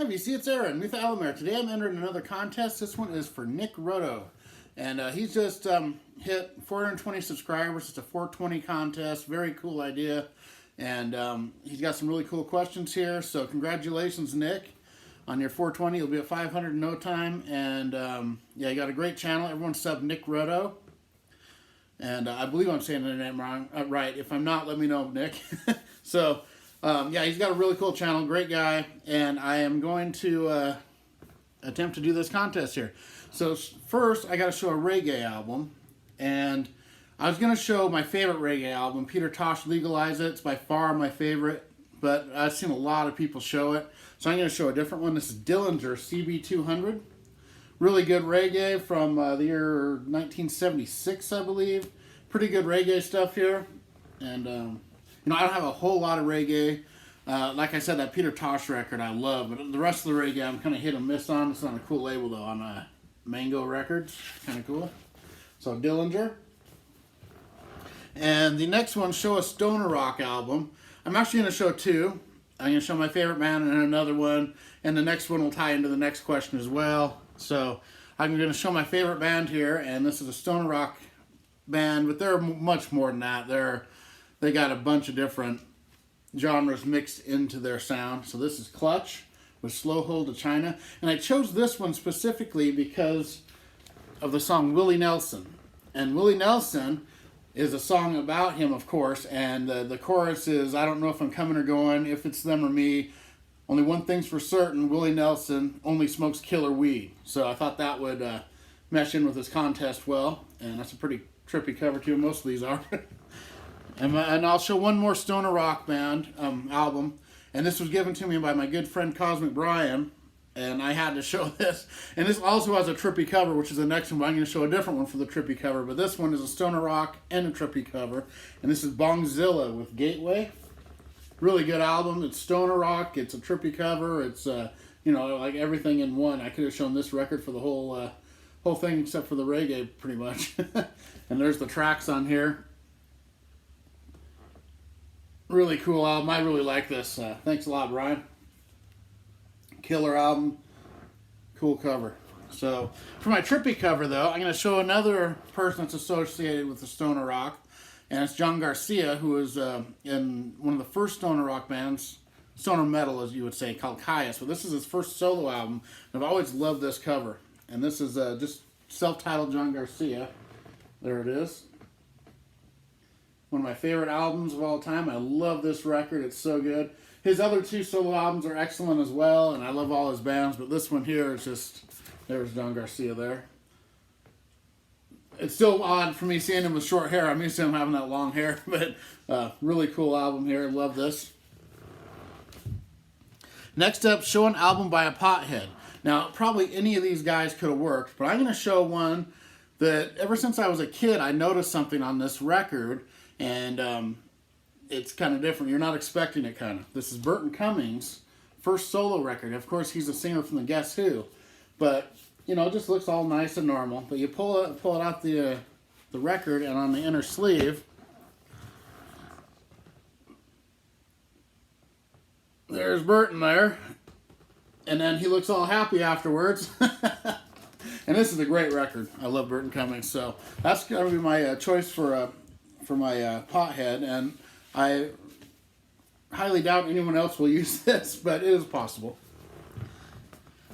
Hi VC, it's Aaron with Alamere. Today I'm entering another contest. This one is for Nick Rudow. And he's just hit 420 subscribers. It's a 420 contest. Very cool idea. And he's got some really cool questions here. So congratulations, Nick, on your 420. You'll be at 500 in no time. And yeah, you got a great channel. Everyone sub Nick Rudow. And I believe I'm saying the name wrong. Right. If I'm not, let me know, Nick. So... yeah, he's got a really cool channel, great guy, and I am going to attempt to do this contest here. So first, I got to show a reggae album, and I was going to show my favorite reggae album, Peter Tosh, Legalize It. It's by far my favorite, but I've seen a lot of people show it, so I'm going to show a different one. This is Dillinger CB200. Really good reggae from the year 1976, I believe. Pretty good reggae stuff here, and... you know, I don't have a whole lot of reggae. Like I said, that Peter Tosh record I love, but the rest of the reggae I'm kind of hit and miss on. It's on a cool label, though, on Mango Records. Kind of cool. So, Dillinger. And the next one, show a stoner rock album. I'm actually going to show two. I'm going to show my favorite band and another one, and the next one will tie into the next question as well. So, I'm going to show my favorite band here, and this is a stoner rock band, but they're much more than that. They got a bunch of different genres mixed into their sound. So this is Clutch with Slow Hold to China. And I chose this one specifically because of the song Willie Nelson. And Willie Nelson is a song about him, of course. And the chorus is, I don't know if I'm coming or going, if it's them or me. Only one thing's for certain, Willie Nelson only smokes killer weed. So I thought that would mesh in with this contest well. And that's a pretty trippy cover too. Most of these are. And I'll show one more stoner rock band album, and this was given to me by my good friend Cosmic Brian, and I had to show this. And this also has a trippy cover, which is the next one, but I'm going to show a different one for the trippy cover. But this one is a stoner rock and a trippy cover, and this is Bongzilla with Gateway. Really good album. It's stoner rock. It's a trippy cover. It's you know, like everything in one. I could have shown this record for the whole thing except for the reggae, pretty much. And there's the tracks on here. Really cool album. I really like this. Thanks a lot, Brian. Killer album. Cool cover. So, for my trippy cover, though, I'm going to show another person that's associated with the stoner rock. And it's John Garcia, who was in one of the first stoner rock bands, stoner metal, as you would say, called Caius. But this is his first solo album. And I've always loved this cover. And this is just self-titled John Garcia. There it is. One of my favorite albums of all time. I love this record. It's so good. His other two solo albums are excellent as well, and I love all his bands, but this one here is just... There's John Garcia there. It's still odd for me seeing him with short hair. I'm used to him having that long hair, but really cool album here. Love this. Next up, show an album by a pothead. Now, probably any of these guys could have worked, but I'm going to show one that ever since I was a kid, I noticed something on this record. And it's kind of different. You're not expecting it, kind of. This is Burton Cummings' first solo record. Of course, he's a singer from the Guess Who. But, you know, it just looks all nice and normal. But you pull it out the record, and on the inner sleeve, there's Burton there. And then he looks all happy afterwards. And this is a great record. I love Burton Cummings. So that's going to be my choice for my pothead, and I highly doubt anyone else will use this, but it is possible.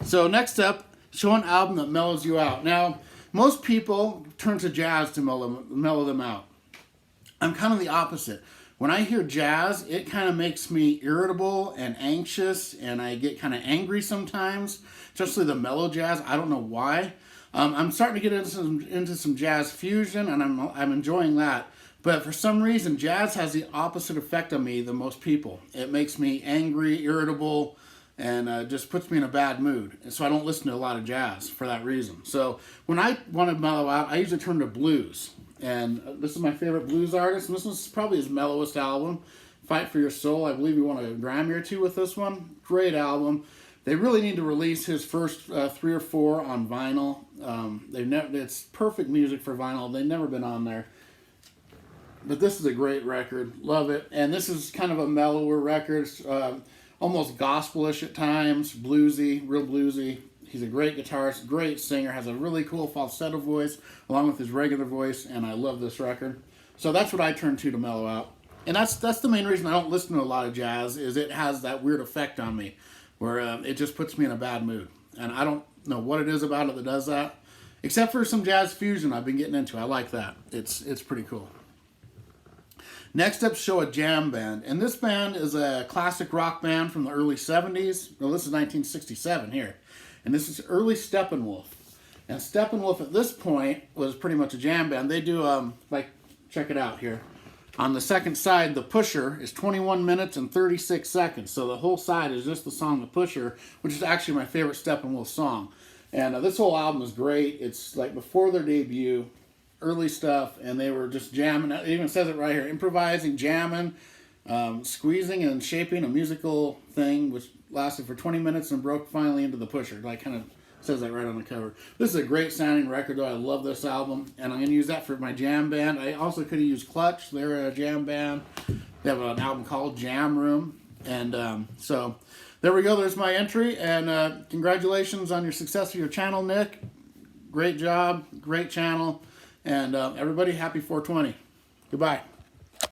So next up, show an album that mellows you out. Now, most people turn to jazz to mellow them out. I'm kind of the opposite. When I hear jazz, it kind of makes me irritable and anxious, and I get kind of angry sometimes, especially the mellow jazz. I don't know why. I'm starting to get into some jazz fusion, and I'm enjoying that. But for some reason, jazz has the opposite effect on me than most people. It makes me angry, irritable, and just puts me in a bad mood. And so I don't listen to a lot of jazz for that reason. So when I want to mellow out, I usually turn to blues. And this is my favorite blues artist. And this one's probably his mellowest album, Fight for Your Soul. I believe he won a Grammy or two with this one. Great album. They really need to release his first 3 or 4 on vinyl. It's perfect music for vinyl. They've never been on there. But this is a great record. Love it. And this is kind of a mellower record. almost gospelish at times, bluesy, real bluesy. He's a great guitarist, great singer, has a really cool falsetto voice along with his regular voice, and I love this record. So that's what I turn to mellow out. And that's the main reason I don't listen to a lot of jazz, is it has that weird effect on me where it just puts me in a bad mood. And I don't know what it is about it that does that, except for some jazz fusion I've been getting into. I like that. It's pretty cool. Next up, show a jam band. And this band is a classic rock band from the early 70s. Well, this is 1967 here. And this is early Steppenwolf. And Steppenwolf at this point was pretty much a jam band. They do, like, check it out here. On the second side, The Pusher is 21 minutes and 36 seconds. So the whole side is just the song The Pusher, which is actually my favorite Steppenwolf song. And this whole album is great. It's like before their debut, early stuff, and they were just jamming. It even says it right here, improvising, jamming, squeezing and shaping a musical thing, which lasted for 20 minutes and broke finally into The Pusher. Like, kind of says that right on the cover. This is a great sounding record, though. I love this album, and I'm going to use that for my jam band. I also could have used Clutch. They're a jam band. They have an album called Jam Room, and so there we go. There's my entry, and congratulations on your success of your channel, Nick. Great job, great channel. And everybody, happy 420. Goodbye.